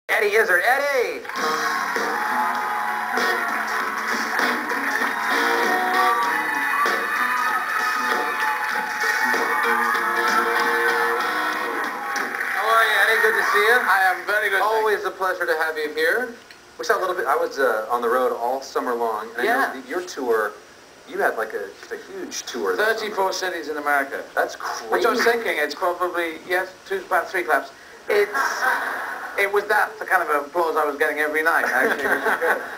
Eddie Izzard. Eddie! How are you, Eddie? Good to see you. I am very good. Always a pleasure to have you here. We saw a little bit. I was on the road all summer long, and I know that your tour. You had like just a huge tour. 34 cities in America. That's crazy. Which I was thinking, it's probably, yes, about 3 claps. It was the kind of applause I was getting every night, actually.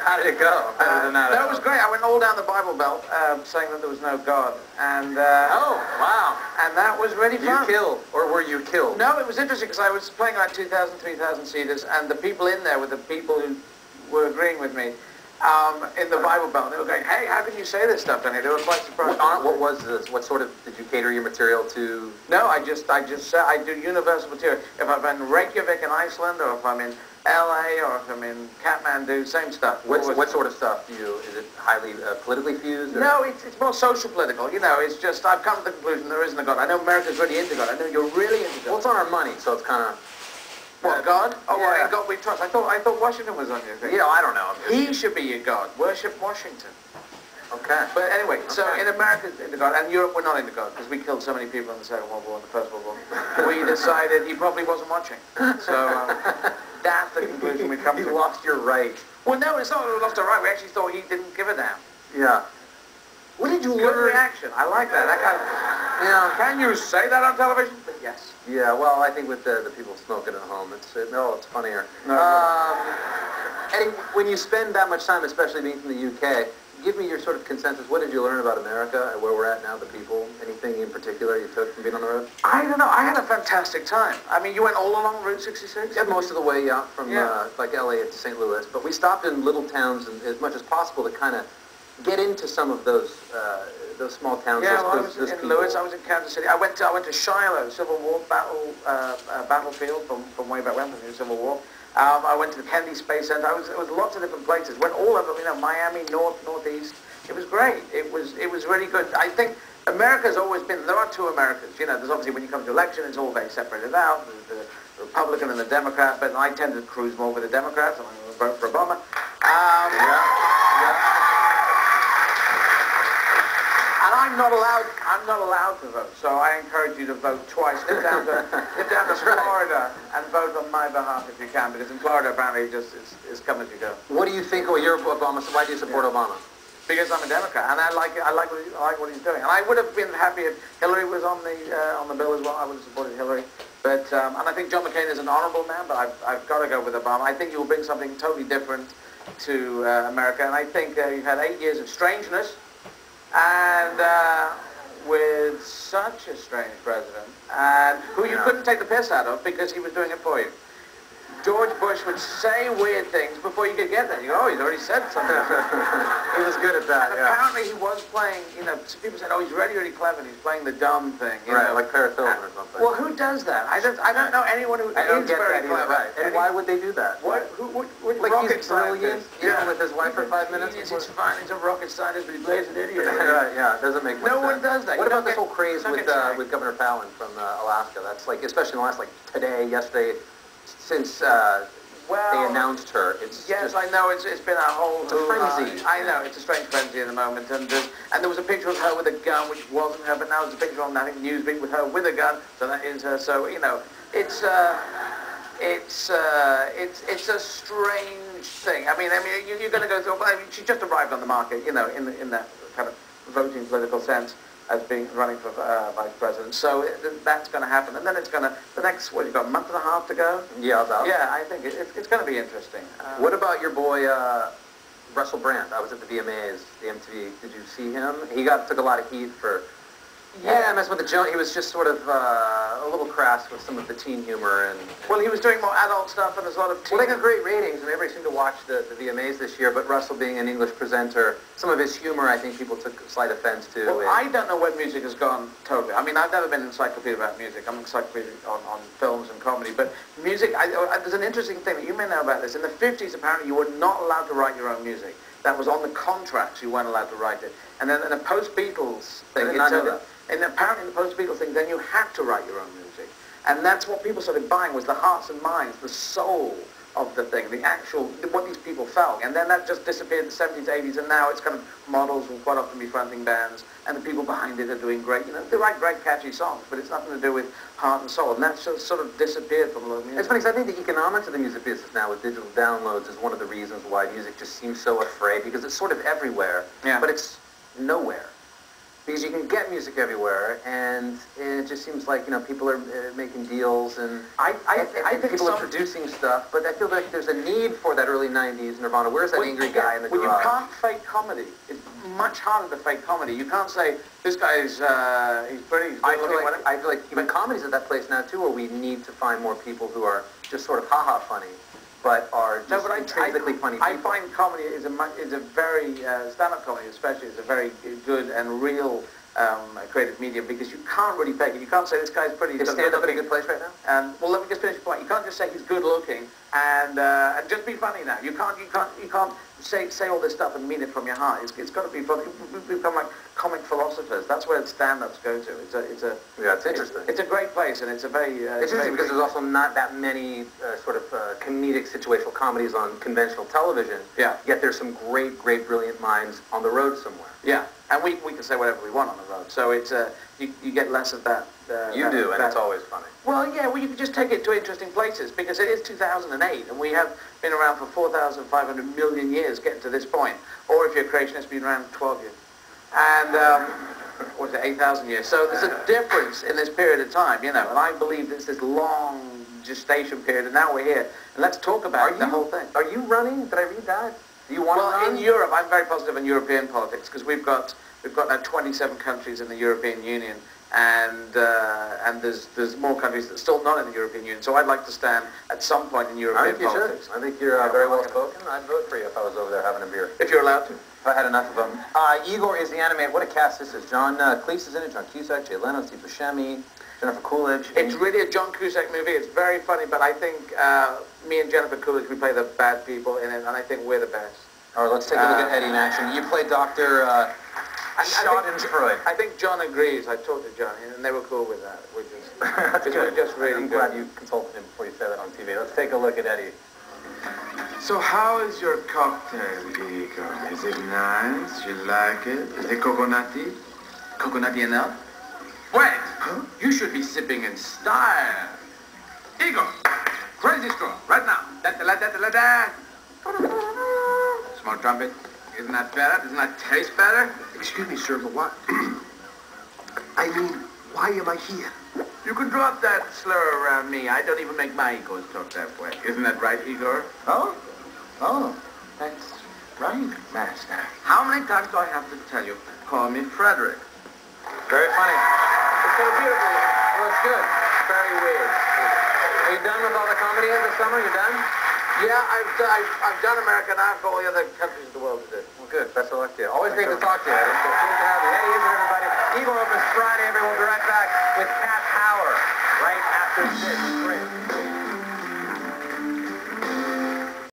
How did it go? No, it was great. I went all down the Bible Belt saying that there was no God. And oh, wow. And that was really fun. You killed, or were you killed? No, it was interesting because I was playing like 2,000, 3,000 seaters, and the people in there were the people who were agreeing with me. In the Bible Belt, they were going, "Hey, how can you say this stuff?" And they were quite surprised. What was this? What sort of did you cater your material to? No, I do universal material. If I'm in Reykjavik in Iceland, or if I'm in L.A., or if I'm in Kathmandu, same stuff. What sort of stuff do you? Is it highly politically fused? Or? No, it's more social political. You know, it's just I've come to the conclusion there isn't a God. I know America's really into God. I know you're really into God. Well, it's on our money, so it's kind of. What, God? Oh, yeah. Well, in God we trust. I thought Washington was on your thing. Yeah, I don't know. He should be your God. Worship Washington. Okay. But anyway, so in America, into God, and Europe, we're not into God, because we killed so many people in the Second World War and the First World War. We decided he probably wasn't watching. So that's the conclusion we come to. You lost your right. Well, no, it's not that we lost our right. We actually thought he didn't give a damn. Yeah. What did you Good learn? reaction. I like that. That kind of. Yeah. Can you say that on television? But yes. Yeah. Well, I think with the people smoking at home, it's funnier. No. Eddie, when you spend that much time, especially being from the UK, give me your sort of consensus. What did you learn about America and where we're at now, the people? Anything in particular you took from being on the road? I don't know. I had a fantastic time. I mean, you went all along Route 66? Yeah, most of the way out from like LA to St. Louis, but we stopped in little towns and as much as possible to kind of get into some of those small towns. Yeah, well, I was in Lewis. I was in Kansas City. I went to Shiloh, Civil War battlefield from way back when, from the Civil War. I went to the Kennedy Space Center. It was lots of different places. Went all over, Miami, northeast. It was great. It was really good. I think America's always been. There are two Americas. There's obviously when you come to election, it's all very separated out. There's the Republican and the Democrat. But I tend to cruise more with the Democrats. I'm going to vote for Obama. And I'm not allowed to vote, so I encourage you to vote twice. Nip down to Florida and vote on my behalf if you can, because in Florida apparently it just is come as you go. What do you think? Well, you're Obama, so why do you support Obama? Because I'm a Democrat, and I like what he's doing. And I would have been happy if Hillary was on the bill as well. I would have supported Hillary. But and I think John McCain is an honourable man, but I've got to go with Obama. I think he will bring something totally different to America, and I think you've had 8 years of strangeness. And with such a strange president, and who you couldn't take the piss out of because he was doing it for you. George Bush would say weird things before you could get there. You go, oh, he's already said something. He was good at that, and apparently he was playing, people said, oh, he's really clever, and he's playing the dumb thing. Right, like Paris Hilton or something. Well, who does that? I don't know anyone who is very clever. Right. And why would they do that? What like he's brilliant, with his wife for 5 minutes? It's fine, he's a rocket scientist, but he plays an idiot. Right, yeah, it doesn't make much sense. No one does that. What about this whole craze with Governor Fallon from Alaska? That's like, especially in the last, yesterday, since they announced her. I know, it's been a whole frenzy. I know, it's a strange frenzy at the moment. And there was a picture of her with a gun, which wasn't her, but now there's a picture on, I think, Newsweek with her with a gun, so that is her. So, it's a strange thing. I mean, you're going to go through, she just arrived on the market, in that kind of voting political sense, as being running for vice president. So that's going to happen. And then it's going to, the next, you've got a month and a half to go? Yeah, about. Yeah, I think it's going to be interesting. What about your boy, Russell Brand? I was at the VMAs, the MTV. Did you see him? He took a lot of heat for... Yeah, messing with the joke. He was just sort of a little crass with some of the teen humor and... Well, he was doing more adult stuff, and there's a lot of teen... Well, they got great ratings, and everybody seemed to watch the VMAs this year, but Russell being an English presenter, some of his humor, I think people took slight offense to. Well, I don't know where music has gone totally. I mean, I've never been an encyclopedia about music. I'm an encyclopedia on films and comedy, but music, there's an interesting thing that you may know about this. In the 50s, apparently, you were not allowed to write your own music. That was on the contracts, you weren't allowed to write it. And then in the post-Beatles thing... I did not know that. And apparently in the post-Beatles thing, then you had to write your own music. And that's what people started buying, was the hearts and minds, the soul of the thing, the actual, what these people felt. And then that just disappeared in the 70s, 80s, and now it's kind of models will quite often be fronting bands, and the people behind it are doing great, you know, they write great catchy songs, but it's nothing to do with heart and soul, and that's just sort of disappeared from a lot of music. It's funny because I think the economics of the music business now with digital downloads is one of the reasons why music just seems so afraid, because it's sort of everywhere, but it's nowhere. Because you can get music everywhere, and it just seems like, you know, people are making deals, and I think people are producing stuff, but I feel like there's a need for that early 90s Nirvana. Where's that angry guy in the garage? Well, you can't fake comedy. It's much harder to fake comedy. You can't say, this guy's, he's pretty, he's I feel like even comedy's at that place now, too, where we need to find more people who are just sort of ha-ha funny, but are just intrinsically funny people. I find comedy is a very, stand-up comedy especially, is a very good and real creative medium, because you can't really fake it. You can't say this guy's pretty. Is stand-up in a good place right now? Well, let me just finish the point. You can't just say he's good-looking and just be funny now. You can't say all this stuff and mean it from your heart. It's got to be funny. We become like comic philosophers. That's where stand-ups go to. It's interesting. It's a great place, and it's a very. It's interesting because there's also not that many sort of comedic situational comedies on conventional television. Yeah. Yet there's some great, brilliant minds on the road somewhere. Yeah, and we can say whatever we want on the road. So it's you get less of that. And it's always funny. Well, yeah, well, you can just take it to interesting places, because it is 2008, and we have been around for 4,500 million years getting to this point. Or if you're a creationist, been around 12 years. And, or is it 8,000 years? So there's a difference in this period of time, you know, and I believe there's this long gestation period, and now we're here. And let's talk about the whole thing. Are you running? Did I read that? Do you want to run? In Europe, I'm very positive in European politics, because we've got now 27 countries in the European Union, and there's more countries that are still not in the European Union. So I'd like to stand at some point in European politics. I think you're very well spoken. I'd vote for you if I was over there having a beer. If you're allowed to. If I had enough of them. Igor is the animator. What a cast this is. John Cleese is in it. John Cusack, Jay Leno, Steve Buscemi, Jennifer Coolidge. It's really a John Cusack movie. It's very funny, but I think me and Jennifer Coolidge, we play the bad people in it, and I think we're the best. All right, let's take a look at Eddie in action. You play Dr. Schadenfreude. I think John agrees. I talked to John, and they were cool with that. That's good. Just really I'm glad you consulted him before you said that on TV. Let's take a look at Eddie. So how is your cocktail, Igor? Is it nice? You like it? Is it coconutty? Coconutty enough? Wait! Huh? You should be sipping in style. Igor, crazy straw, right now. Da-da-da-da-da-da. Small trumpet. Isn't that better? Doesn't that taste better? Excuse me, sir, but what? I mean, why am I here? You can drop that slur around me. I don't even make my Igors talk that way. Isn't that right, Igor? Oh, that's right, Master. How many times do I have to tell you? Call me Frederick. Very funny. It's so beautiful. Well, it's good. Very weird. Are you done with all the comedy this summer? You done? Yeah, I've done America, now I've got all the other countries in the world to do. Well, good. Best of luck to you. Always great to talk to you, Eddie. So pleased to have you. Eddie Izzard, everybody. Igor opens Friday. Everyone will be right back with Cat Power right after this. Great.